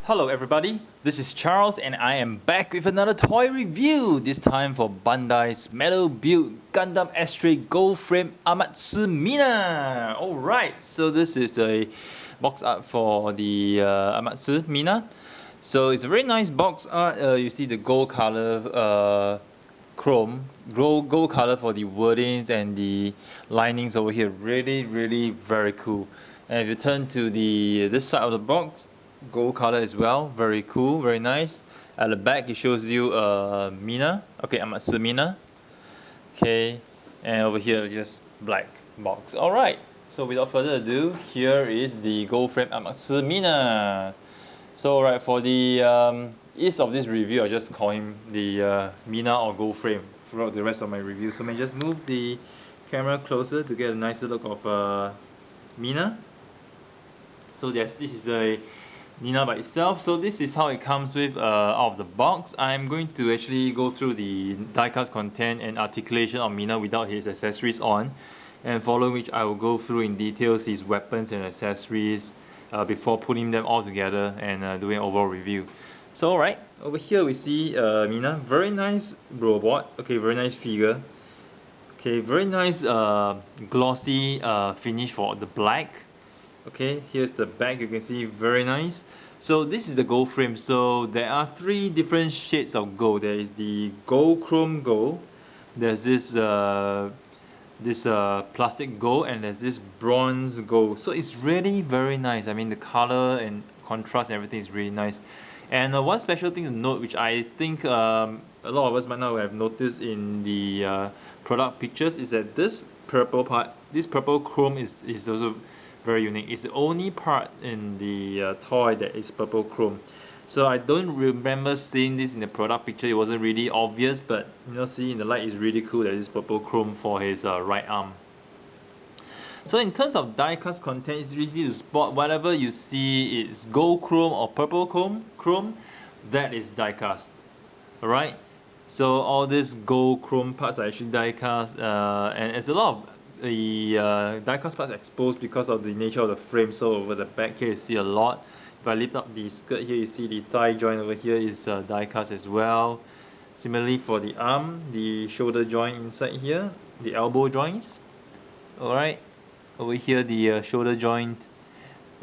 Hello everybody, this is Charles and I am back with another toy review, this time for Bandai's metal build Gundam Astray Gold Frame Amatsu Mina. Alright, so this is a box art for the Amatsu Mina. So it's a very nice box art. You see the gold color chrome, gold color for the wordings and the linings over here. Really very cool. And if you turn to this side of the box, gold color as well, very cool, very nice. At the back it shows you Mina, okay, Amatsu Mina, okay, and over here just black box. Alright, so without further ado, here is the gold frame Amatsu Mina. So alright, for the ease of this review, I'll just call him the Mina or gold frame throughout the rest of my review. So I may just move the camera closer to get a nicer look of Mina. So this is a Mina by itself. So this is how it comes with out of the box. I'm going to actually go through the die-cast content and articulation of Mina without his accessories on, and following which I will go through in details his weapons and accessories before putting them all together and doing an overall review. So alright, over here we see Mina, very nice robot, okay, very nice figure, okay, very nice glossy finish for the black. Okay, here's the back, you can see, very nice. So this is the gold frame. So there are three different shades of gold. There is the gold chrome gold, there's this plastic gold, and there's this bronze gold. So it's really very nice. I mean, the color and contrast and everything is really nice. And one special thing to note, which I think a lot of us might not have noticed in the product pictures, is that this purple part, this purple chrome is also very unique. It's the only part in the toy that is purple chrome. So I don't remember seeing this in the product picture. It wasn't really obvious, but you know, see in the light, it's really cool that it's purple chrome for his right arm. So in terms of die-cast content, it's easy to spot. Whatever you see is gold chrome or purple chrome, that is die-cast. Alright, so all these gold chrome parts are actually die-cast, and it's a lot of the die-cast parts exposed because of the nature of the frame. So over the back here you see a lot. If I lift up the skirt here, you see the thigh joint over here is die-cast as well. Similarly for the arm, the shoulder joint inside here, the elbow joints. Alright, over here the shoulder joint.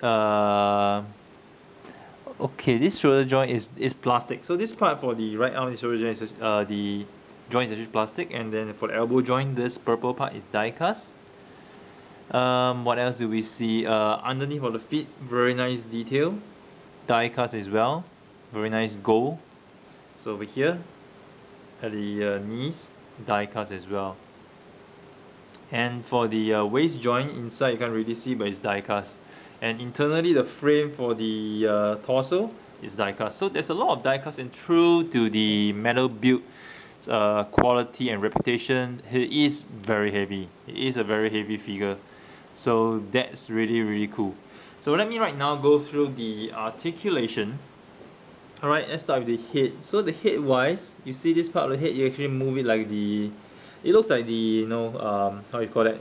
Okay, this shoulder joint is plastic. So this part for the right arm, the shoulder joint is the joint is actually plastic, and then for the elbow joint, this purple part is die-cast. What else do we see? Underneath of the feet, very nice detail, die-cast as well, very nice gold. So over here at the knees, die-cast as well. And for the waist joint inside, you can't really see, but it's die-cast. And internally, the frame for the torso is die-cast. So there's a lot of die-cast, and true to the metal build quality and reputation, he is very heavy. He is a very heavy figure, so that's really cool. So let me right now go through the articulation. Alright, let's start with the head. So the head wise, you see this part of the head, you actually move it like it looks like the how you call that,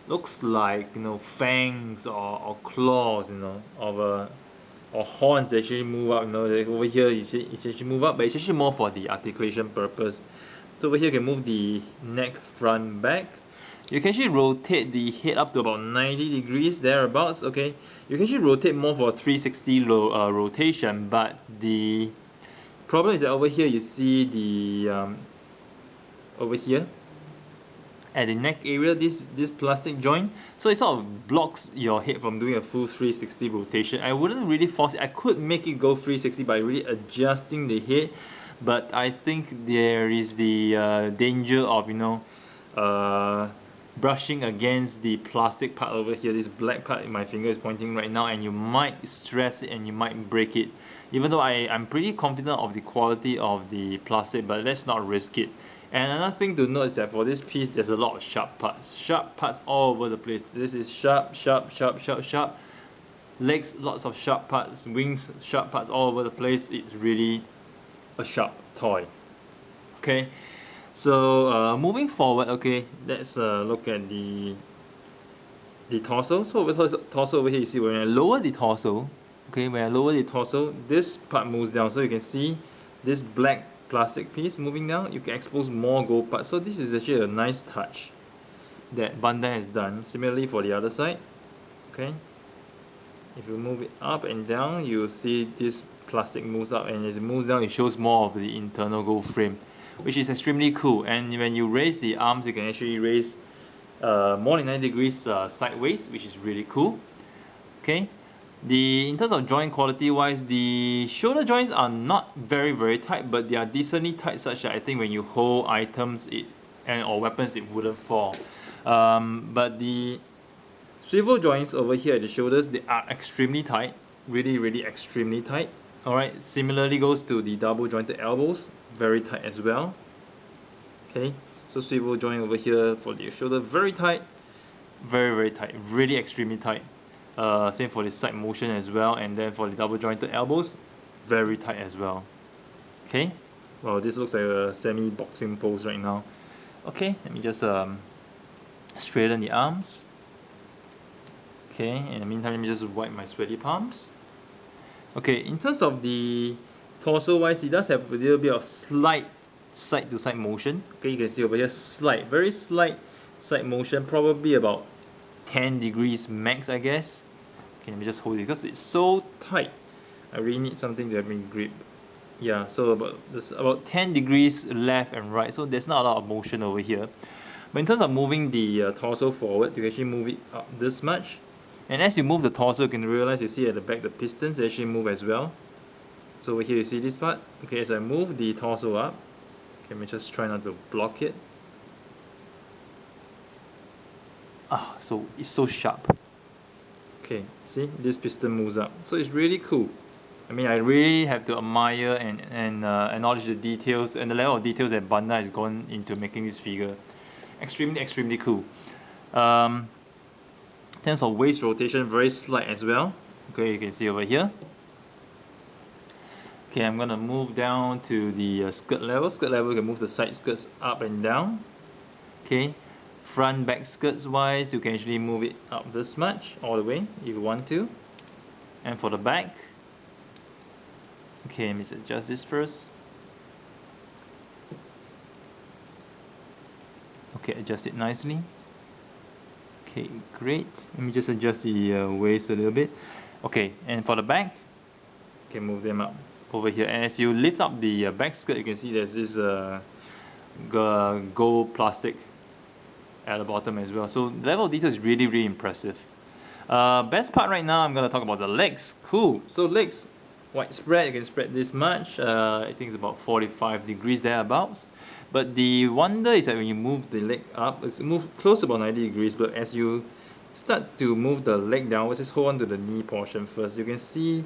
looks like, you know, fangs or claws, you know, of or horns that actually move up. You know, like over here it's actually move up, but it's actually more for the articulation purpose. So over here you can move the neck, front, back. You can actually rotate the head up to about 90 degrees thereabouts. Okay, you can actually rotate more for 360 rotation, but the problem is that over here you see the over here at the neck area, this plastic joint, so it sort of blocks your head from doing a full 360 rotation. I wouldn't really force it. I could make it go 360 by really adjusting the head, but I think there is the danger of, you know, brushing against the plastic part over here. This black part my finger is pointing right now, and you might stress it and you might break it. Even though I'm pretty confident of the quality of the plastic, but let's not risk it. And another thing to note is that for this piece, there's a lot of sharp parts all over the place. This is sharp. Legs, lots of sharp parts. Wings, sharp parts all over the place. It's really a sharp toy. Okay, so moving forward, okay, let's look at the torso. So over torso over here, you see when I lower the torso, Okay, when I lower the torso, this part moves down, so you can see this black plastic piece moving down. You can expose more gold parts, so this is actually a nice touch that Bandai has done. Similarly for the other side, okay, if you move it up and down, you will see this plastic moves up, and as it moves down, it shows more of the internal gold frame, which is extremely cool. And when you raise the arms, you can actually raise more than 90 degrees sideways, which is really cool. Okay, in terms of joint quality wise, the shoulder joints are not very tight, but they are decently tight, such that I think when you hold items or weapons, it wouldn't fall. But the swivel joints over here at the shoulders, they are extremely tight, really extremely tight. Alright, similarly goes to the double jointed elbows, very tight as well. Okay, so swivel joint over here for the shoulder, very tight, very tight, really extremely tight. Same for the side motion as well, and then for the double jointed elbows, very tight as well. Okay, well, this looks like a semi-boxing pose right now. Okay, let me just straighten the arms. Okay, in the meantime, let me just wipe my sweaty palms. Okay, in terms of the torso wise, it does have a little bit of slight side to side motion. Okay, you can see over here, very slight side motion, probably about 10 degrees max, I guess. Okay, let me just hold it because it's so tight. I really need something to help me grip. Yeah, so there's about 10 degrees left and right, so there's not a lot of motion over here. But in terms of moving the torso forward, you can actually move it up this much. And as you move the torso, you can realize, you see at the back, the pistons actually move as well. So over here, you see this part. Okay, as I move the torso up, okay, let me just try not to block it. So it's so sharp. Okay, see, this piston moves up. So it's really cool. I mean, I really have to admire and acknowledge the details and the level of details that Bandai has gone into making this figure. Extremely cool. In terms of waist rotation, very slight as well. Okay, you can see over here. Okay, I'm gonna move down to the skirt level. Skirt level, you can move the side skirts up and down. Okay, front back skirts wise, you can actually move it up this much all the way if you want to. And for the back, okay, let me adjust this first. Okay, adjust it nicely. Okay, great. Let me just adjust the waist a little bit. Okay, and for the back, you can move them up over here. And as you lift up the back skirt, you can see there's this gold plastic at the bottom as well. So the level of detail is really impressive. Best part right now, I'm going to talk about the legs. Cool. So legs, widespread, you can spread this much. I think it's about 45 degrees thereabouts. But the wonder is that when you move the leg up, it's moved close to about 90 degrees, but as you start to move the leg downwards, just hold on to the knee portion first. You can see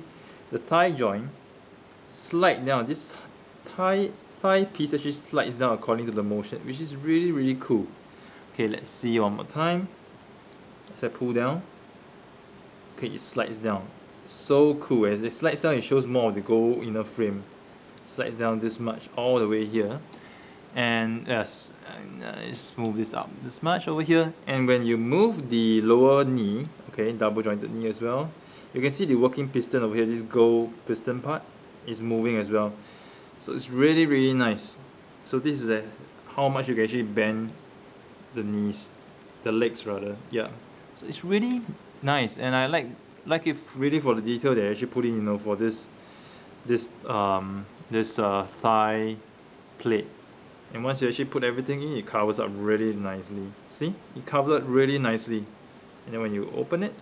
the thigh joint slide down. This thigh piece actually slides down according to the motion, which is really cool. Okay, let's see one more time. As I pull down, okay, it slides down. So cool. As it slides down, it shows more of the gold inner frame. It slides down this much all the way here. And yes, let's move this up this much over here. And when you move the lower knee, okay, double jointed knee as well, you can see the working piston over here. This gold piston part is moving as well. So it's really nice. So this is how much you can actually bend the knees, the legs rather. Yeah. So it's really nice, and I like it really for the detail they actually put in, you know, for this thigh plate. And once you actually put everything in, it covers up really nicely. See, it covers up really nicely. And then when you open it,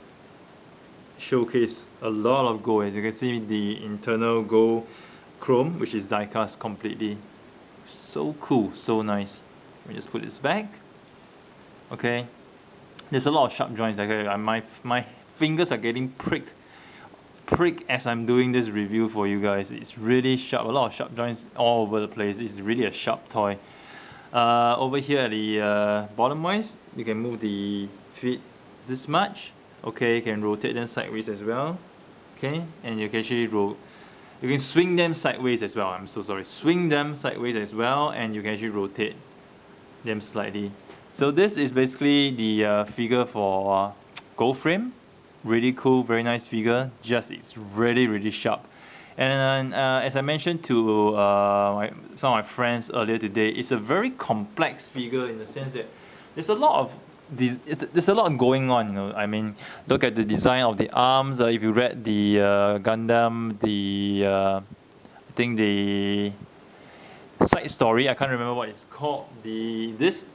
showcase a lot of gold. As you can see, the internal gold chrome, which is die cast completely. So cool, so nice. Let me just put this back. Okay, there's a lot of sharp joints. Okay, my fingers are getting pricked as I'm doing this review for you guys. It's really sharp, a lot of sharp joints all over the place. It's really a sharp toy. Over here at the bottom wise, you can move the feet this much. Okay, you can rotate them sideways as well. Okay, and you can actually you can swing them sideways as well. I'm so sorry, swing them sideways as well, and you can actually rotate them slightly. So this is basically the figure for gold frame. really cool, very nice figure. Just it's really sharp. And as I mentioned to some of my friends earlier today, it's a very complex figure in the sense that there's a lot of there's a lot going on. You know, I mean, look at the design of the arms. If you read the Gundam, I think the side story, I can't remember what it's called. This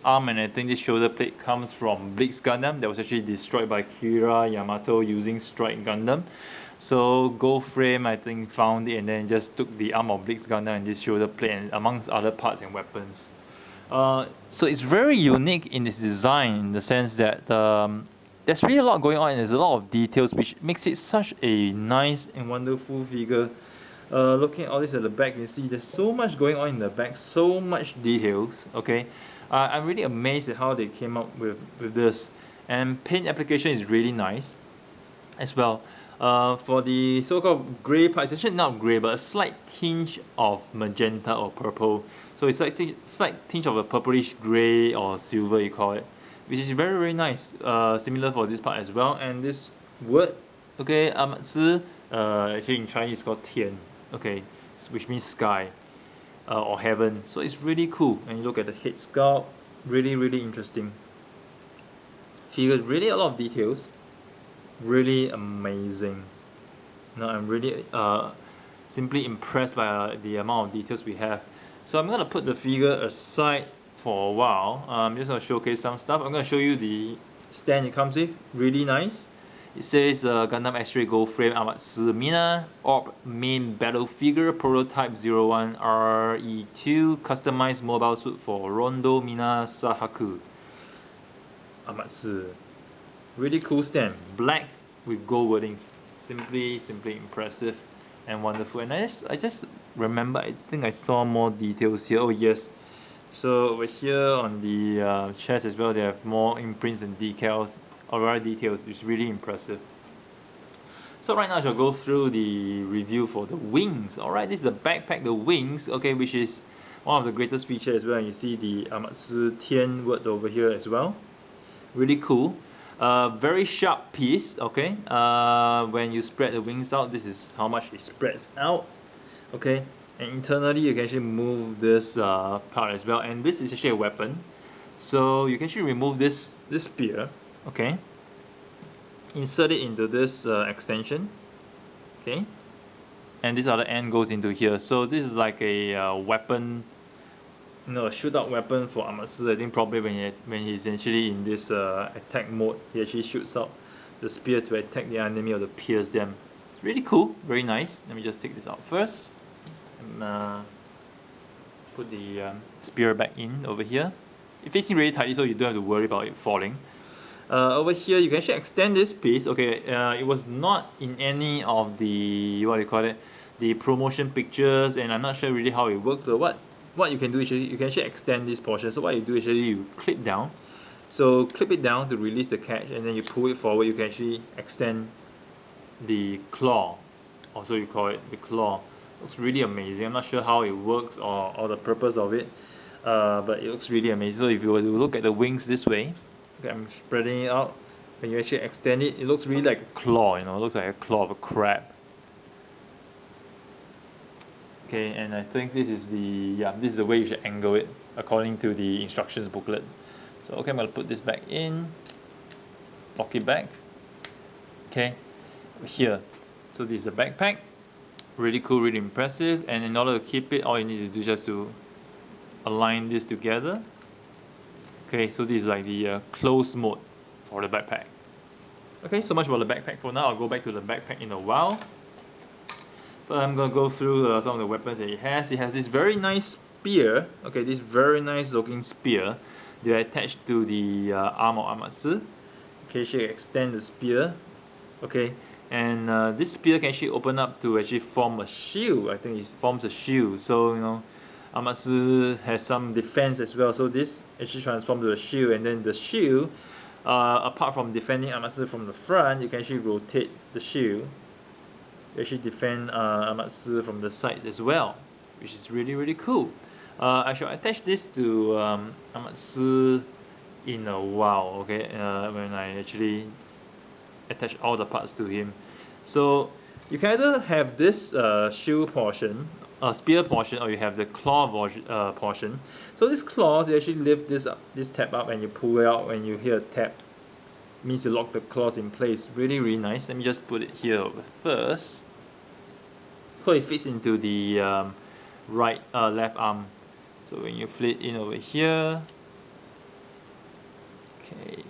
arm and I think this shoulder plate comes from Blix Gundam that was actually destroyed by Kira Yamato using Strike Gundam. So Goldframe I think found it and then just took the arm of Blix Gundam and this shoulder plate and amongst other parts and weapons. So it's very unique in its design in the sense that there's really a lot going on and there's a lot of details which makes it such a nice and wonderful figure. Looking at all this at the back, you see there's so much going on in the back, so much details. Okay, I'm really amazed at how they came up with this, and paint application is really nice as well. For the so-called grey part, it's actually not grey, but a slight tinge of magenta or purple. So it's like slight tinge of a purplish grey or silver, you call it, which is very nice. Similar for this part as well. And this word, okay, Amatsu, actually in Chinese it's called Tian. Okay, which means sky or heaven. So it's really cool. And you look at the head sculpt, really interesting. Figures, really a lot of details, really amazing. Now I'm really simply impressed by the amount of details we have. So I'm gonna put the figure aside for a while. I'm just gonna showcase some stuff. I'm gonna show you the stand it comes with. Really nice. It says Gundam X-Ray Gold Frame Amatsu Mina Orb Main Battle Figure Prototype 01 RE2 Customized Mobile Suit for Rondo Mina Sahaku. Amatsu. Really cool stand. Black with gold wordings. Simply impressive and wonderful. And I just remember, I think I saw more details here. Oh yes. So over here on the chest as well, they have more imprints and decals. Alright, details, it's really impressive. So right now I shall go through the review for the wings. Alright, this is the backpack, the wings, okay, which is one of the greatest features as well. And you see the Amatsu Tian word over here as well. Really cool. Very sharp piece, okay. When you spread the wings out, this is how much it spreads out, okay. And internally you can actually move this part as well. And this is actually a weapon. So you can actually remove this spear. Okay, insert it into this extension, okay, and this other end goes into here. So this is like a weapon, you know, a shootout weapon for Amatsu. I think probably when he's actually in this attack mode, he actually shoots out the spear to attack the enemy or to pierce them. It's really cool, very nice. Let me just take this out first and put the spear back in over here. It's facing really tightly so you don't have to worry about it falling. Over here you can actually extend this piece. Okay, it was not in any of the, what do you call it, the promotion pictures, and I'm not sure really how it works, but what you can do is you can actually extend this portion. So what you do is you clip down. So clip it down to release the catch, and then you pull it forward. You can actually extend the claw, or so you call it, the claw. Looks really amazing. I'm not sure how it works or the purpose of it, but it looks really amazing. So if you were to look at the wings this way, okay, I'm spreading it out. When you actually extend it, it looks really like a claw, you know, it looks like a claw of a crab. Okay, and I think this is the way you should angle it according to the instructions booklet. So okay, I'm gonna put this back in, lock it back. Okay, here. So this is a backpack. Really cool, really impressive. And in order to keep it, all you need to do is just to align this together. Okay, so this is like the closed mode for the backpack. Okay, so much about the backpack for now. I'll go back to the backpack in a while. But I'm gonna go through some of the weapons that it has. It has this very nice spear. Okay, this very nice looking spear. They're attached to the arm of Amatsu. Okay, she extend the spear. Okay, and this spear can actually open up to actually form a shield. I think it forms a shield. So you know, Amatsu has some defense as well. So this actually transforms to a shield, and then the shield, apart from defending Amatsu from the front, you can actually rotate the shield to actually defend Amatsu from the sides as well, which is really cool. I shall attach this to Amatsu in a while. Okay, when I actually attach all the parts to him. So you can either have this shield portion, spear portion, or you have the claw portion. So this claws, you actually lift this tab up and you pull it out when you hear a tap. Means you lock the claws in place. Really, really nice. Let me just put it here first. So it fits into the left arm. So when you flip in over here, okay,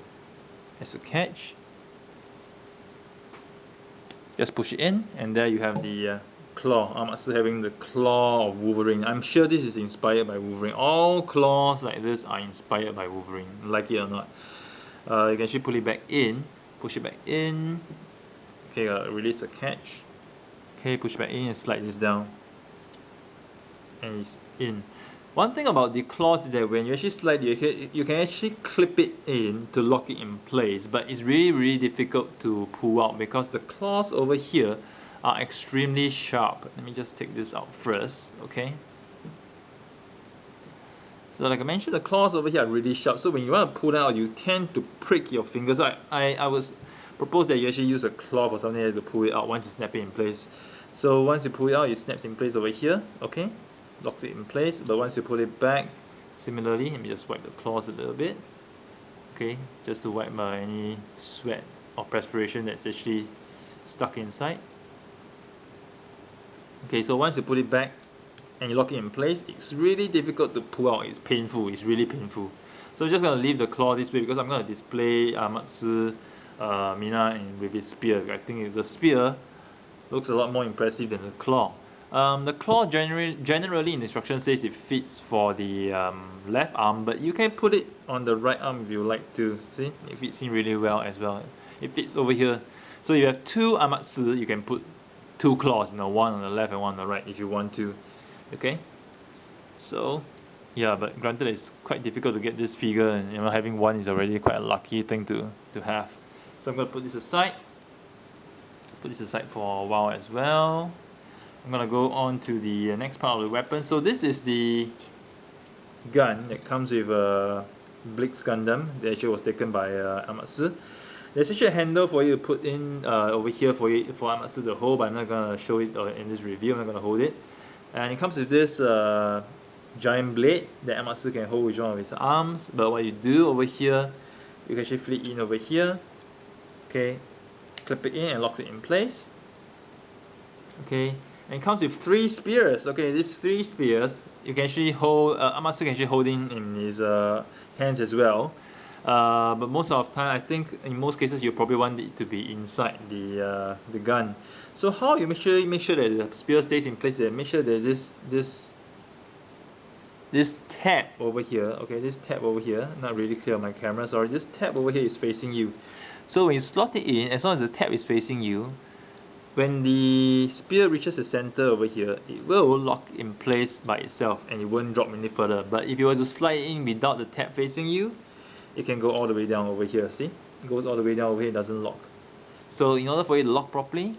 as a catch, just push it in, and there you have the claw. Amatsu having the claw of Wolverine. I'm sure this is inspired by Wolverine. All claws like this are inspired by Wolverine, like it or not. You can actually pull it back in, push it back in. Okay, release the catch. Okay, push back in and slide this down, and it's in. One thing about the claws is that when you actually slide it, you can actually clip it in to lock it in place, but it's really, really difficult to pull out because the claws over here are extremely sharp. Let me just take this out first, okay? So like I mentioned, the claws over here are really sharp, so when you want to pull it out, you tend to prick your fingers. So I was propose that you actually use a cloth or something to pull it out once you snap it in place. So once you pull it out, it snaps in place over here, okay? Locks it in place, but once you pull it back, similarly, let me just wipe the claws a little bit, okay, just to wipe any sweat or perspiration that's actually stuck inside. Okay, so once you put it back and you lock it in place, it's really difficult to pull out. It's painful, it's really painful. So I'm just going to leave the claw this way because I'm going to display Amatsu, Mina with his spear. I think the spear looks a lot more impressive than the claw. The claw generally in the instruction says it fits for the left arm, but you can put it on the right arm if you like to. See, it fits in really well as well. It fits over here. So you have two Amatsu, you can put two claws, one on the left and one on the right if you want to. Okay, so yeah, but granted it's quite difficult to get this figure, and having one is already quite a lucky thing to have. So I'm going to put this aside. Put this aside for a while as well. I'm going to go on to the next part of the weapon. So this is the gun that comes with a Blix Gundam that actually was taken by Amatsu. There's actually a handle for you to put in over here for Amatsu to hold, but I'm not going to show it in this review. I'm not going to hold it. And it comes with this giant blade that Amatsu can hold with one of his arms. But what you do over here, you can actually flip in over here. Okay, clip it in and locks it in place. Okay, and it comes with 3 spears. Okay, these 3 spears you can actually hold. Amatsu can actually hold in his hands as well. But most of the time, I think in most cases you probably want it to be inside the gun. So how you make sure that the spear stays in place? And make sure that this tab over here, okay, this tab over here, not really clear on my camera. Sorry, this tab over here is facing you. So when you slot it in, as long as the tab is facing you, when the spear reaches the center over here, it will lock in place by itself and it won't drop any further. But if you were to slide it in without the tab facing you, it can go all the way down over here. See? It goes all the way down over here, it doesn't lock. So in order for it to lock properly,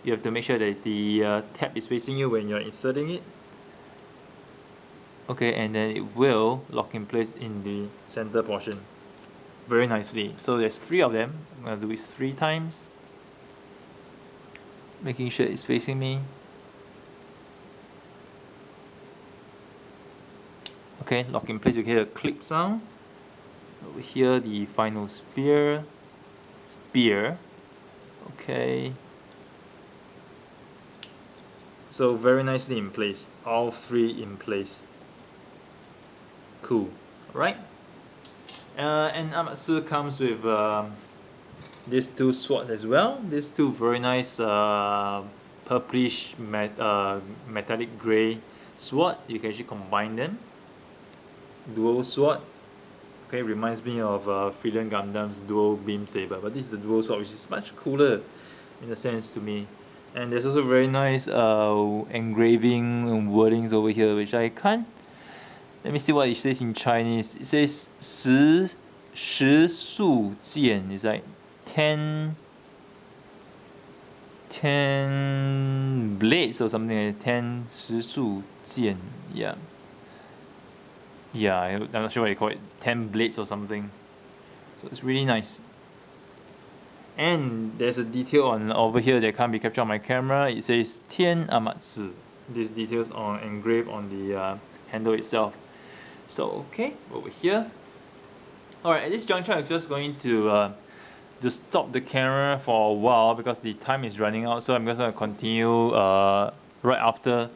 you have to make sure that the tab is facing you when you're inserting it. Okay, and then it will lock in place in the center portion very nicely. So there's 3 of them. I'm going to do it 3 times, making sure it's facing me. Okay, lock in place. You hear a clip sound. Over here, the final spear. Okay. So very nicely in place. All 3 in place. Cool. Alright. And Amatsu comes with these 2 swords as well. These 2 very nice purplish metallic grey sword. You can actually combine them. Dual sword. Okay, reminds me of Freeland Gundam's dual beam saber, but this is a dual sword, which is much cooler in a sense to me. And there's also very nice engraving and wordings over here, which I can't. Let me see what it says in Chinese. It says 十束剑. It's like 10 blades or something like 10 十束剑. Yeah, I'm not sure what you call it. 10 blades or something. So it's really nice. And there's a detail on over here that can't be captured on my camera. It says Tian Amatsu. These details are engraved on the handle itself. So okay, over here. Alright, at this juncture I'm just going to stop the camera for a while because the time is running out, so I'm just going to continue right after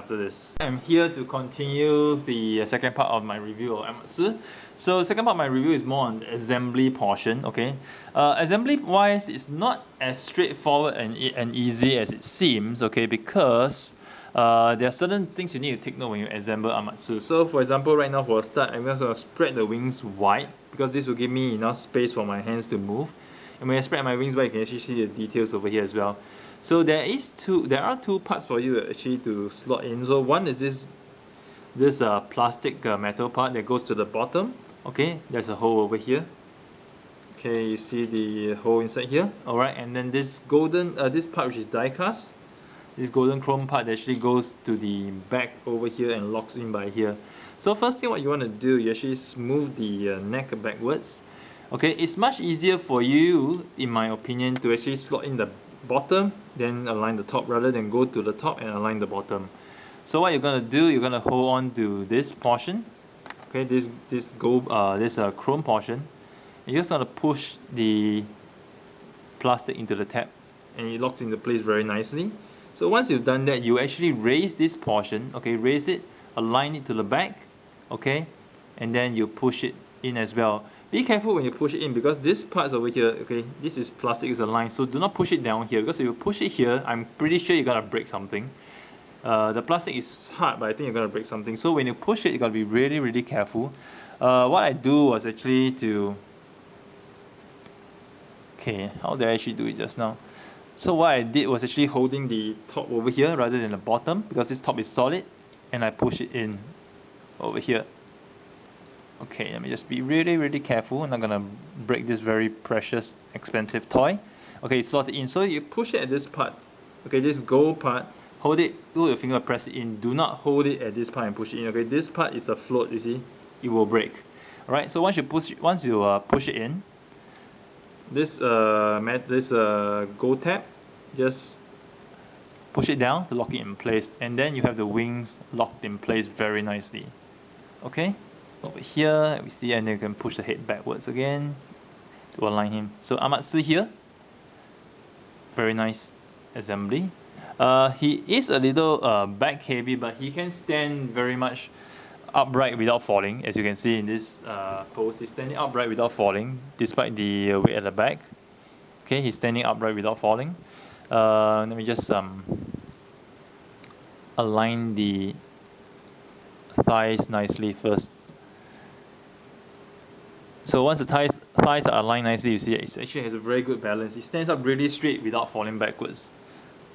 this. I'm here to continue the second part of my review of Amatsu. So the second part of my review is more on the assembly portion, okay? Assembly wise, it's not as straightforward and easy as it seems, okay? Because there are certain things you need to take note when you assemble Amatsu. So for example, right now for a start, I'm just going to spread the wings wide because this will give me enough space for my hands to move. And when I spread my wings wide, you can actually see the details over here as well. So there are two parts for you actually to slot in. So one is this plastic metal part that goes to the bottom. Okay, there's a hole over here. Okay, you see the hole inside here. Alright, and then this golden this part which is die cast. This golden chrome part actually goes to the back over here and locks in by here. So first thing what you want to do, you actually smooth the neck backwards. Okay, it's much easier for you, in my opinion, to actually slot in the bottom, then align the top rather than go to the top and align the bottom. So what you're going to do, you're going to hold on to this portion, okay, this chrome portion. You're just going to push the plastic into the tab and it locks into place very nicely. So once you've done that, you actually raise this portion, okay, raise it, align it to the back, okay, and then you push it in as well. Be careful when you push it in because this part over here, okay, this is plastic, is aligned, so do not push it down here because if you push it here, I'm pretty sure you're gonna break something. The plastic is hard, but I think you're gonna break something. So when you push it, you gotta be really, really careful. What I do was actually to, okay, how did I actually do it just now? So what I did was actually holding the top over here rather than the bottom because this top is solid, and I push it in over here. Okay, let me just be really, really careful. I'm not gonna break this very precious, expensive toy. Okay, slot it in. So you push it at this part. Okay, this gold part. Hold it, hold your finger, press it in. Do not hold it at this part and push it in. Okay, this part is a float. You see, it will break. All right. So once you push it in, this gold tab, just push it down to lock it in place, and then you have the wings locked in place very nicely. Okay. Over here we see, and then you can push the head backwards again to align him. So Amatsu here, very nice assembly. He is a little back heavy, but he can stand very much upright without falling. As you can see in this pose, he's standing upright without falling despite the weight at the back. Okay, he's standing upright without falling. Let me just align the thighs nicely first. So once the thighs are aligned nicely, you see it actually has a very good balance. It stands up really straight without falling backwards.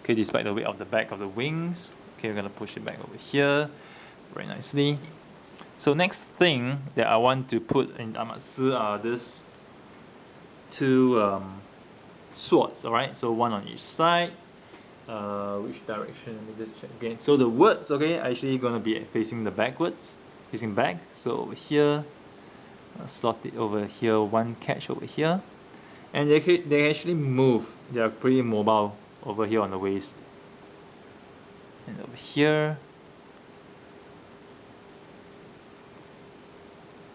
Okay, despite the weight of the back of the wings. Okay, we're gonna push it back over here very nicely. So next thing that I want to put in Amatsu are these two swords. All right, so one on each side. Which direction? Let me just check again. So the words, okay, are actually gonna be facing the backwards, facing back. So over here. Slot it over here, one catch over here, and they actually move. They are pretty mobile over here on the waist, and over here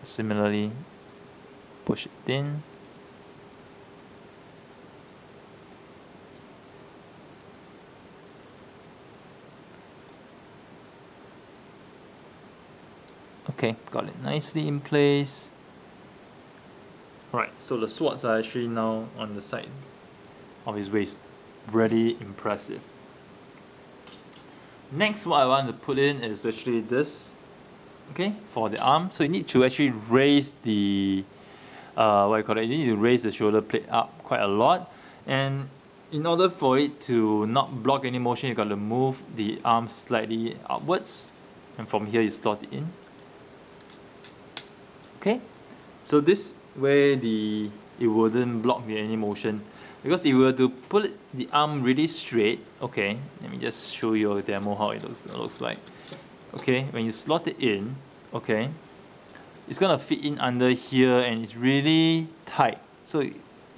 similarly push it in. Okay, got it nicely in place. Right, so the swords are actually now on the side of his waist. Really impressive. Next, what I want to put in is actually this, okay, for the arm. So you need to actually raise the, you need to raise the shoulder blade up quite a lot. And in order for it to not block any motion, you got to move the arm slightly upwards. And from here, you slot it in. Okay, so this way it wouldn't block any motion, because if you were to put the arm really straight, okay, let me just show you a demo how it looks like. Okay, when you slot it in, okay, it's gonna fit in under here and it's really tight. So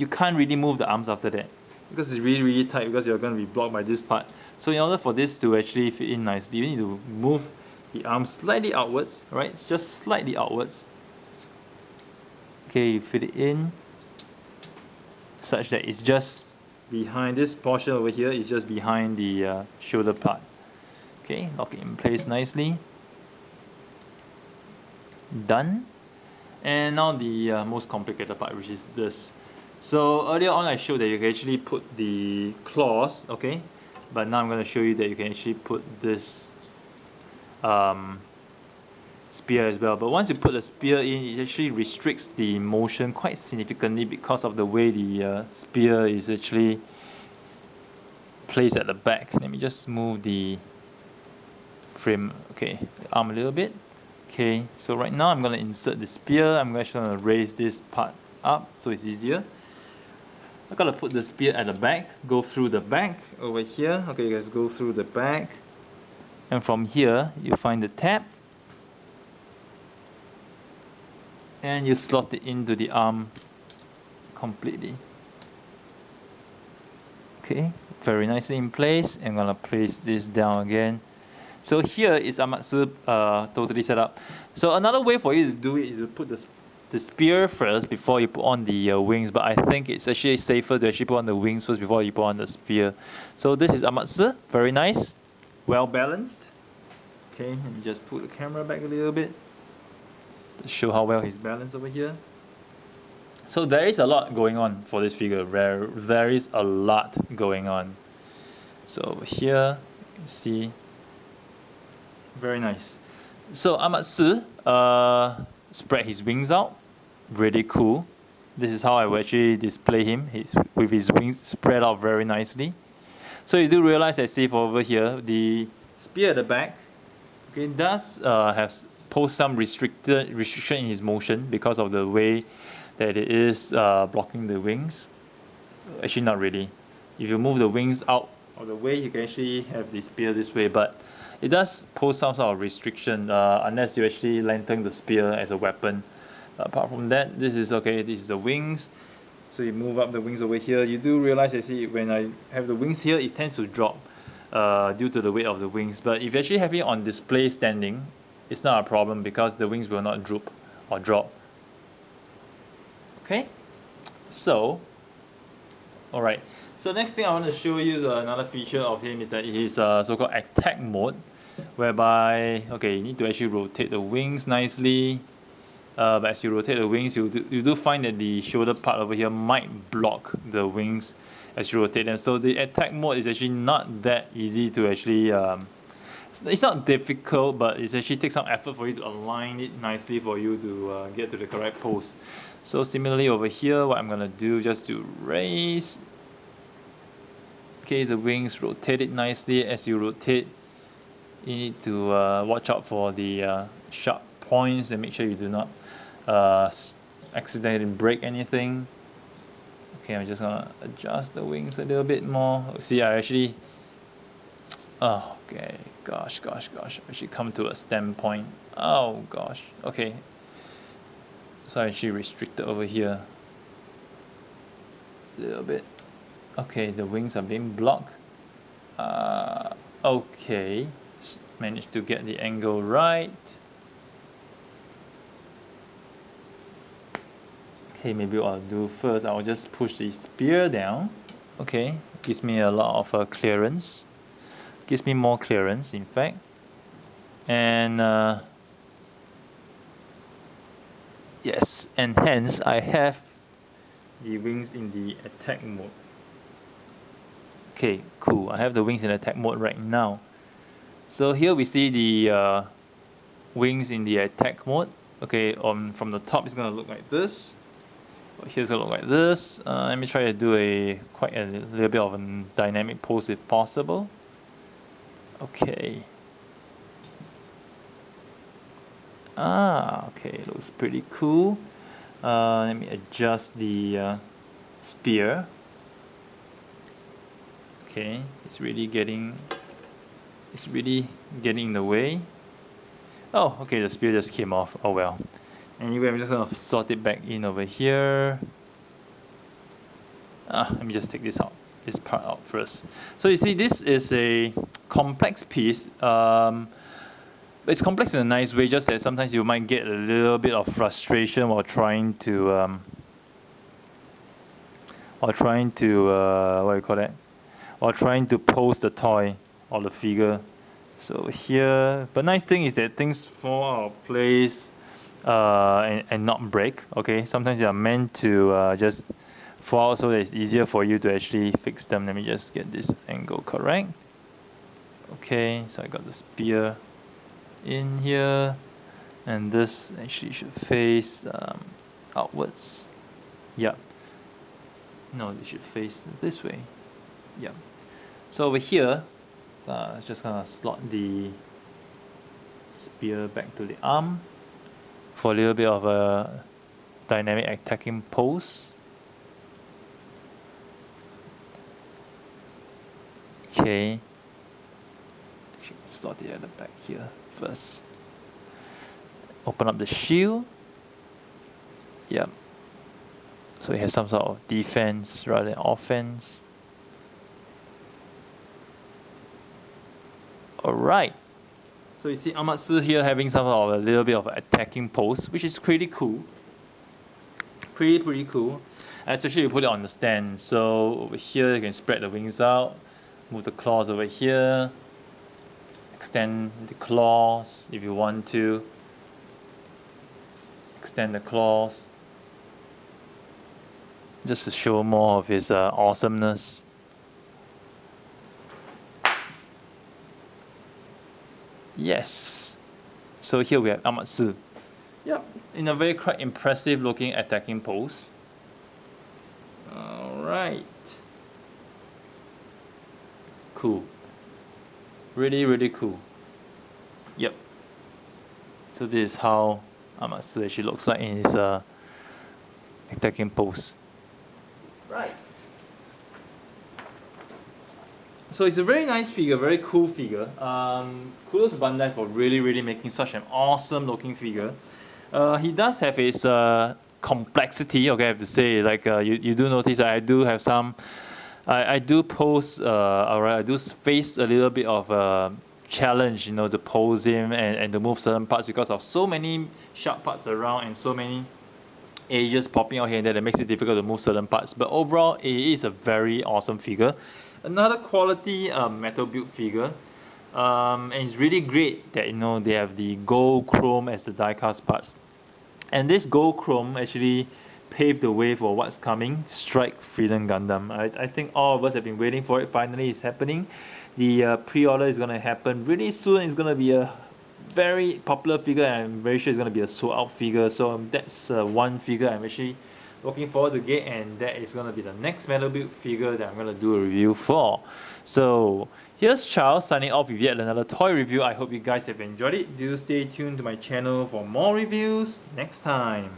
you can't really move the arms after that because it's really tight, because you're going to be blocked by this part. So in order for this to actually fit in nicely, you need to move the arms slightly outwards, right? It's just slightly outwards. Okay, you fit it in such that it's just behind this portion over here, is just behind the shoulder part. Okay, lock it in place nicely. Done. And now the most complicated part, which is this. So earlier on I showed that you can actually put the claws, okay, but now I'm going to show you that you can actually put this spear as well. But once you put the spear in, it actually restricts the motion quite significantly because of the way the spear is actually placed at the back. Let me just move the frame, okay, the arm a little bit. Okay, so right now I'm going to insert the spear. I'm actually going to raise this part up so it's easier. I'm going to put the spear at the back, go through the back over here. Okay, you guys go through the back. And from here, you find the tab. And you slot it into the arm completely. Okay, very nicely in place. I'm going to place this down again. So here is Amatsu totally set up. So another way for you to do it is to put the spear first before you put on the wings, but I think it's actually safer to actually put on the wings first before you put on the spear. So this is Amatsu, very nice, well balanced. Okay, let me just put the camera back a little bit to show how well he's balanced over here. So there is a lot going on for this figure. There is a lot going on. So over here, you can see, very nice. So Amatsu spread his wings out, really cool. This is how I will actually display him. He's with his wings spread out very nicely. So you do realize that, see, for over here, the spear at the back, okay, does have pose some restriction in his motion because of the way that it is blocking the wings. Actually, not really. If you move the wings out of the way, you can actually have the spear this way, but it does pose some sort of restriction unless you actually lengthen the spear as a weapon. Apart from that, this is okay. This is the wings. So you move up the wings over here. You do realize, I see, when I have the wings here, it tends to drop due to the weight of the wings. But if you actually have it on display standing, it's not a problem because the wings will not droop or drop. Okay, so all right. So next thing I want to show you is another feature of him is that his so-called attack mode, whereby, okay, you need to actually rotate the wings nicely. But as you rotate the wings, you do find that the shoulder part over here might block the wings as you rotate them. So the attack mode is actually not that easy to actually, it's not difficult, but it actually takes some effort for you to align it nicely for you to get to the correct pose. So similarly over here, what I'm going to do, just to raise, okay, the wings, rotate it nicely. As you rotate, you need to watch out for the sharp points and make sure you do not accidentally break anything. Okay, I'm just gonna adjust the wings a little bit more. See, I actually, oh, okay, gosh, I actually come to a standpoint. Oh gosh, okay. So I actually restricted over here a little bit. Okay, the wings are being blocked. Okay, managed to get the angle right. Okay, maybe what I'll do first, I'll just push the spear down. Okay, gives me a lot of clearance. Gives me more clearance, in fact. And yes, and hence I have the wings in the attack mode. Okay, cool. I have the wings in attack mode right now. So here we see the wings in the attack mode. Okay, from the top it's gonna look like this. Here's gonna look like this. Let me try to do quite a little bit of a dynamic pose if possible. Okay. Okay, looks pretty cool. Let me adjust the spear. Okay, it's really getting in the way. Oh, okay, the spear just came off. Oh well. Anyway, I'm just gonna sort it back in over here. Let me just take this part out first. So you see, this is a complex piece. It's complex in a nice way, just that sometimes you might get a little bit of frustration while trying to what do you call that? While trying to pose the toy or the figure. So here, but nice thing is that things fall out of place and not break. Okay, sometimes they are meant to just fall out so that it's easier for you to actually fix them. Let me just get this angle correct. Okay, so I got the spear in here, and this actually should face outwards. Yeah. No, it should face this way. Yeah. So over here, just gonna slot the spear back to the arm for a little bit of a dynamic attacking pose. Okay. Slot the other back here first. Open up the shield. Yep. So it has some sort of defense rather than offense. Alright. So you see Amatsu here having some sort of a little bit of an attacking pose, which is pretty cool. Pretty cool. Especially if you put it on the stand. So over here you can spread the wings out, move the claws over here, extend the claws if you want to. Extend the claws. Just to show more of his awesomeness. Yes. So here we have Amatsu. Yep, in a very quite impressive looking attacking pose. Alright. Cool. Really cool. Yep. So this is how Amatsu actually looks like in his attacking pose. Right. So it's a very nice figure, very cool figure. Kudos to Bandai for really making such an awesome looking figure. He does have his complexity, okay, I have to say. Like you do notice I do have some, I do pose, alright, I do face a little bit of challenge, you know, to pose him and to move certain parts because of so many sharp parts around and so many edges popping out here and there that makes it difficult to move certain parts. But overall, it is a very awesome figure. Another quality metal build figure. And it's really great that, you know, they have the gold chrome as the die-cast parts. And this gold chrome actually paved the way for what's coming, Strike Freedom Gundam. I think all of us have been waiting for it. Finally, it's happening. The pre-order is going to happen really soon. It's going to be a very popular figure, and I'm very sure it's going to be a sold-out figure. So that's one figure I'm actually looking forward to get, and that is going to be the next metal build figure that I'm going to do a review for. So here's Charles signing off with yet another toy review. I hope you guys have enjoyed it. Do stay tuned to my channel for more reviews next time.